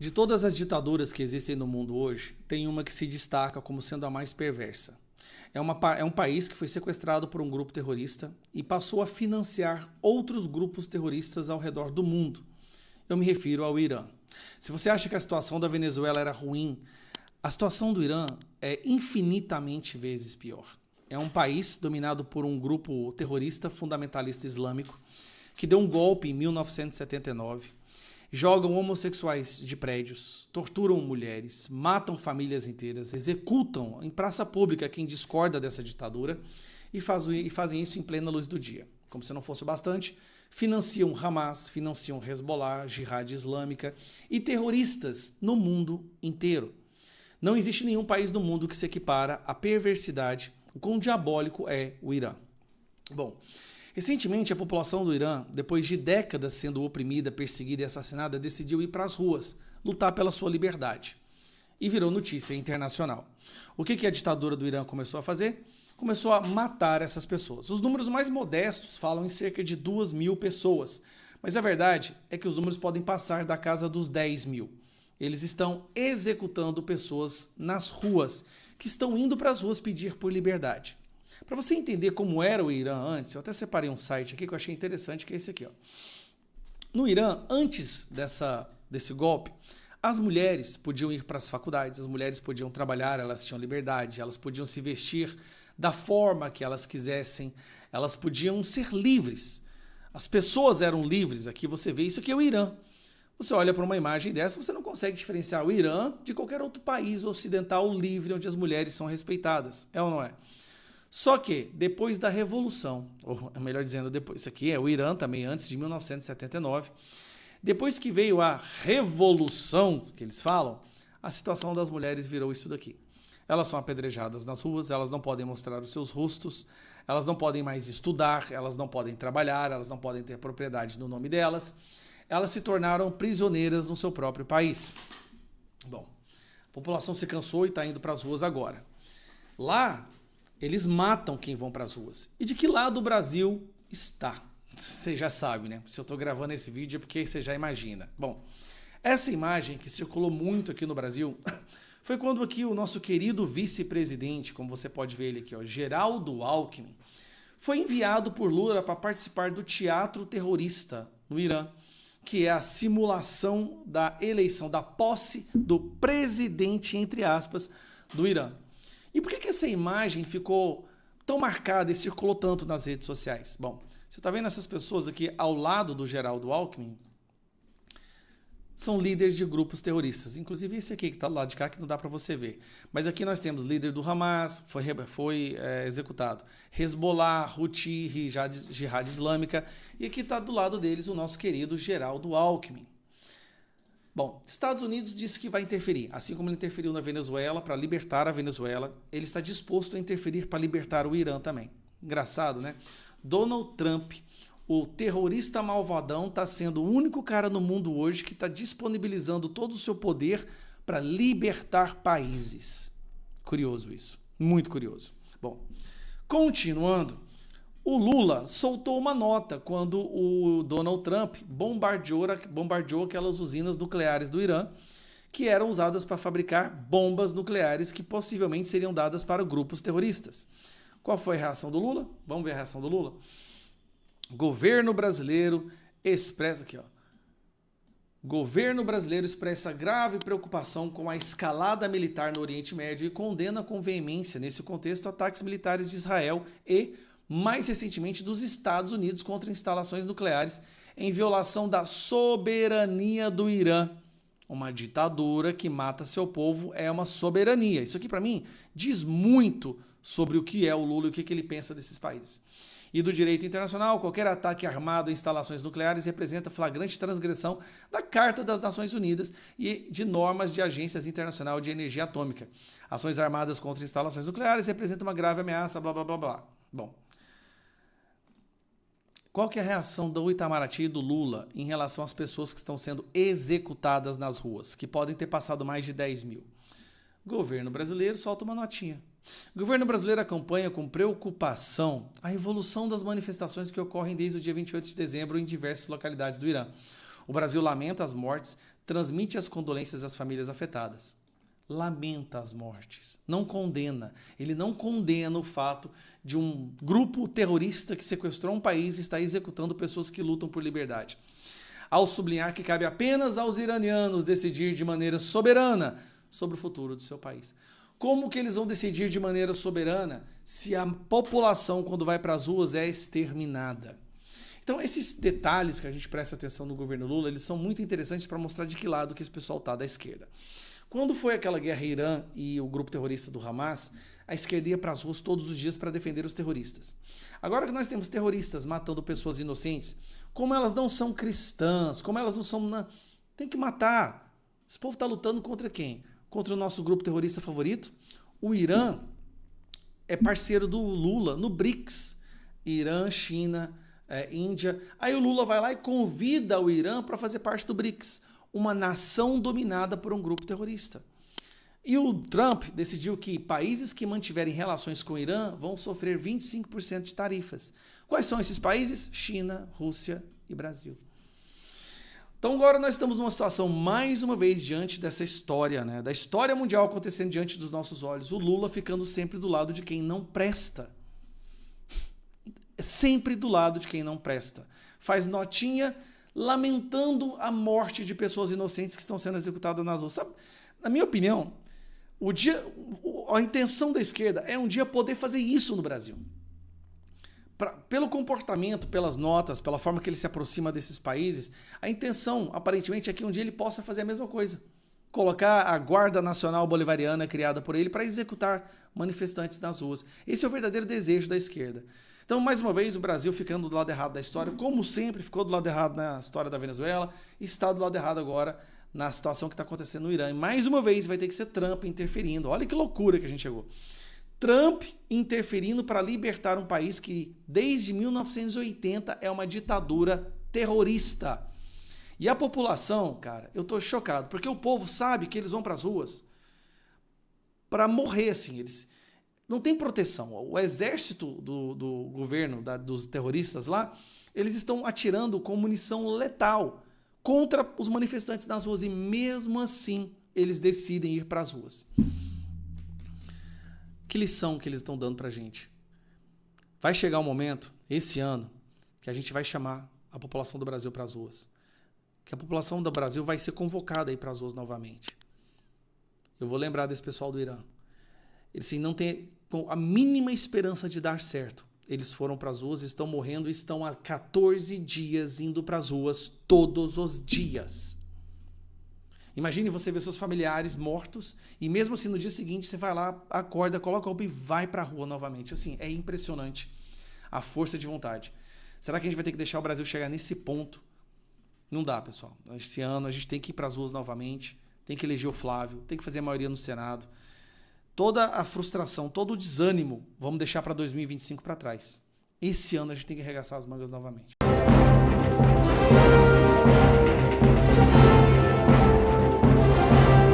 De todas as ditaduras que existem no mundo hoje, tem uma que se destaca como sendo a mais perversa. É um país que foi sequestrado por um grupo terrorista e passou a financiar outros grupos terroristas ao redor do mundo. Eu me refiro ao Irã. Se você acha que a situação da Venezuela era ruim, a situação do Irã é infinitamente vezes pior. É um país dominado por um grupo terrorista fundamentalista islâmico que deu um golpe em 1979. Jogam homossexuais de prédios, torturam mulheres, matam famílias inteiras, executam em praça pública quem discorda dessa ditadura e fazem isso em plena luz do dia. Como se não fosse o bastante, financiam Hamas, financiam Hezbollah, Jihad Islâmica e terroristas no mundo inteiro. Não existe nenhum país do mundo que se equipara à perversidade, o quão diabólico é o Irã. Bom, recentemente, a população do Irã, depois de décadas sendo oprimida, perseguida e assassinada, decidiu ir para as ruas, lutar pela sua liberdade. E virou notícia internacional. O que a ditadura do Irã começou a fazer? Começou a matar essas pessoas. Os números mais modestos falam em cerca de 2.000 pessoas, mas a verdade é que os números podem passar da casa dos 10.000. Eles estão executando pessoas nas ruas, que estão indo para as ruas pedir por liberdade. Para você entender como era o Irã antes, eu até separei um site aqui que eu achei interessante, que é esse aqui. Ó. No Irã, antes desse golpe, as mulheres podiam ir para as faculdades, as mulheres podiam trabalhar, elas tinham liberdade, elas podiam se vestir da forma que elas quisessem, elas podiam ser livres. As pessoas eram livres, aqui você vê isso aqui é o Irã. Você olha para uma imagem dessa, você não consegue diferenciar o Irã de qualquer outro país ocidental livre onde as mulheres são respeitadas, é ou não é? Só que, depois da Revolução, ou melhor dizendo, depois, isso aqui é o Irã também, antes de 1979, depois que veio a Revolução, que eles falam, a situação das mulheres virou isso daqui. Elas são apedrejadas nas ruas, elas não podem mostrar os seus rostos, elas não podem mais estudar, elas não podem trabalhar, elas não podem ter propriedade no nome delas, elas se tornaram prisioneiras no seu próprio país. Bom, a população se cansou e está indo para as ruas agora. Lá, eles matam quem vão para as ruas. E de que lado o Brasil está? Você já sabe, né? Se eu estou gravando esse vídeo é porque você já imagina. Bom, essa imagem que circulou muito aqui no Brasil foi quando aqui o nosso querido vice-presidente, como você pode ver ele aqui, ó, Geraldo Alckmin, foi enviado por Lula para participar do teatro terrorista no Irã, que é a simulação da eleição, da posse do presidente, entre aspas, do Irã. E por que essa imagem ficou tão marcada e circulou tanto nas redes sociais? Bom, você está vendo essas pessoas aqui ao lado do Geraldo Alckmin? São líderes de grupos terroristas. Inclusive esse aqui que está do lado de cá, que não dá para você ver. Mas aqui nós temos líder do Hamas, foi executado. Hezbollah, Houthi, Jihad Islâmica. E aqui está do lado deles o nosso querido Geraldo Alckmin. Bom, Estados Unidos disse que vai interferir. Assim como ele interferiu na Venezuela para libertar a Venezuela, ele está disposto a interferir para libertar o Irã também. Engraçado, né? Donald Trump, o terrorista malvadão, está sendo o único cara no mundo hoje que está disponibilizando todo o seu poder para libertar países. Curioso isso, muito curioso. Bom, continuando, o Lula soltou uma nota quando o Donald Trump bombardeou aquelas usinas nucleares do Irã, que eram usadas para fabricar bombas nucleares que possivelmente seriam dadas para grupos terroristas. Qual foi a reação do Lula? Vamos ver a reação do Lula? Governo brasileiro expressa aqui, ó. Governo brasileiro expressa grave preocupação com a escalada militar no Oriente Médio e condena com veemência, nesse contexto, ataques militares de Israel e, mais recentemente, dos Estados Unidos contra instalações nucleares em violação da soberania do Irã. Uma ditadura que mata seu povo é uma soberania. Isso aqui, para mim, diz muito sobre o que é o Lula e o que ele pensa desses países. E do direito internacional, qualquer ataque armado a instalações nucleares representa flagrante transgressão da Carta das Nações Unidas e de normas de Agências Internacional de Energia Atômica. Ações armadas contra instalações nucleares representam uma grave ameaça, blá, blá, blá, blá. Bom, qual que é a reação do Itamaraty e do Lula em relação às pessoas que estão sendo executadas nas ruas, que podem ter passado mais de 10.000? O governo brasileiro solta uma notinha. O governo brasileiro acompanha com preocupação a evolução das manifestações que ocorrem desde o dia 28 de dezembro em diversas localidades do Irã. O Brasil lamenta as mortes transmite as condolências às famílias afetadas. Lamenta as mortes, não condena. Ele não condena o fato de um grupo terrorista que sequestrou um país e está executando pessoas que lutam por liberdade. Ao sublinhar que cabe apenas aos iranianos decidir de maneira soberana sobre o futuro do seu país. Como que eles vão decidir de maneira soberana se a população, quando vai para as ruas, é exterminada? Então, esses detalhes que a gente presta atenção no governo Lula, eles são muito interessantes para mostrar de que lado que esse pessoal está da esquerda. Quando foi aquela guerra Irã e o grupo terrorista do Hamas, a esquerda ia para as ruas todos os dias para defender os terroristas. Agora que nós temos terroristas matando pessoas inocentes, como elas não são cristãs, como elas não são... Tem que matar. Esse povo está lutando contra quem? Contra o nosso grupo terrorista favorito? O Irã é parceiro do Lula no BRICS. Irã, China, Índia. Aí o Lula vai lá e convida o Irã para fazer parte do BRICS. Uma nação dominada por um grupo terrorista. E o Trump decidiu que países que mantiverem relações com o Irã vão sofrer 25% de tarifas. Quais são esses países? China, Rússia e Brasil. Então agora nós estamos numa situação, mais uma vez, diante dessa história, né? Da história mundial acontecendo diante dos nossos olhos. O Lula ficando sempre do lado de quem não presta. Sempre do lado de quem não presta. Faz notinha lamentando a morte de pessoas inocentes que estão sendo executadas nas ruas. Sabe, na minha opinião, a intenção da esquerda é um dia poder fazer isso no Brasil. Pelo comportamento, pelas notas, pela forma que ele se aproxima desses países, a intenção, aparentemente, é que um dia ele possa fazer a mesma coisa. Colocar a Guarda Nacional Bolivariana criada por ele para executar manifestantes nas ruas. Esse é o verdadeiro desejo da esquerda. Então, mais uma vez, o Brasil ficando do lado errado da história, como sempre, ficou do lado errado na história da Venezuela, e está do lado errado agora na situação que está acontecendo no Irã. E mais uma vez vai ter que ser Trump interferindo. Olha que loucura que a gente chegou. Trump interferindo para libertar um país que, desde 1980, é uma ditadura terrorista. E a população, cara, eu tô chocado, porque o povo sabe que eles vão para as ruas para morrer, assim, eles não tem proteção. O exército do governo, dos terroristas lá, eles estão atirando com munição letal contra os manifestantes nas ruas, e mesmo assim eles decidem ir para as ruas. Que lição que eles estão dando pra gente? Vai chegar um momento, esse ano, que a gente vai chamar a população do Brasil para as ruas. Que a população do Brasil vai ser convocada aí para as ruas novamente. Eu vou lembrar desse pessoal do Irã. Eles assim, não têm a mínima esperança de dar certo. Eles foram para as ruas, estão morrendo e estão há 14 dias indo para as ruas todos os dias. Imagine você ver seus familiares mortos e mesmo assim no dia seguinte você vai lá, acorda, coloca a roupa e vai para a rua novamente. Assim, é impressionante a força de vontade. Será que a gente vai ter que deixar o Brasil chegar nesse ponto? Não dá, pessoal. Esse ano a gente tem que ir para as ruas novamente, tem que eleger o Flávio, tem que fazer a maioria no Senado. Toda a frustração, todo o desânimo, vamos deixar para 2025 para trás. Esse ano a gente tem que arregaçar as mangas novamente.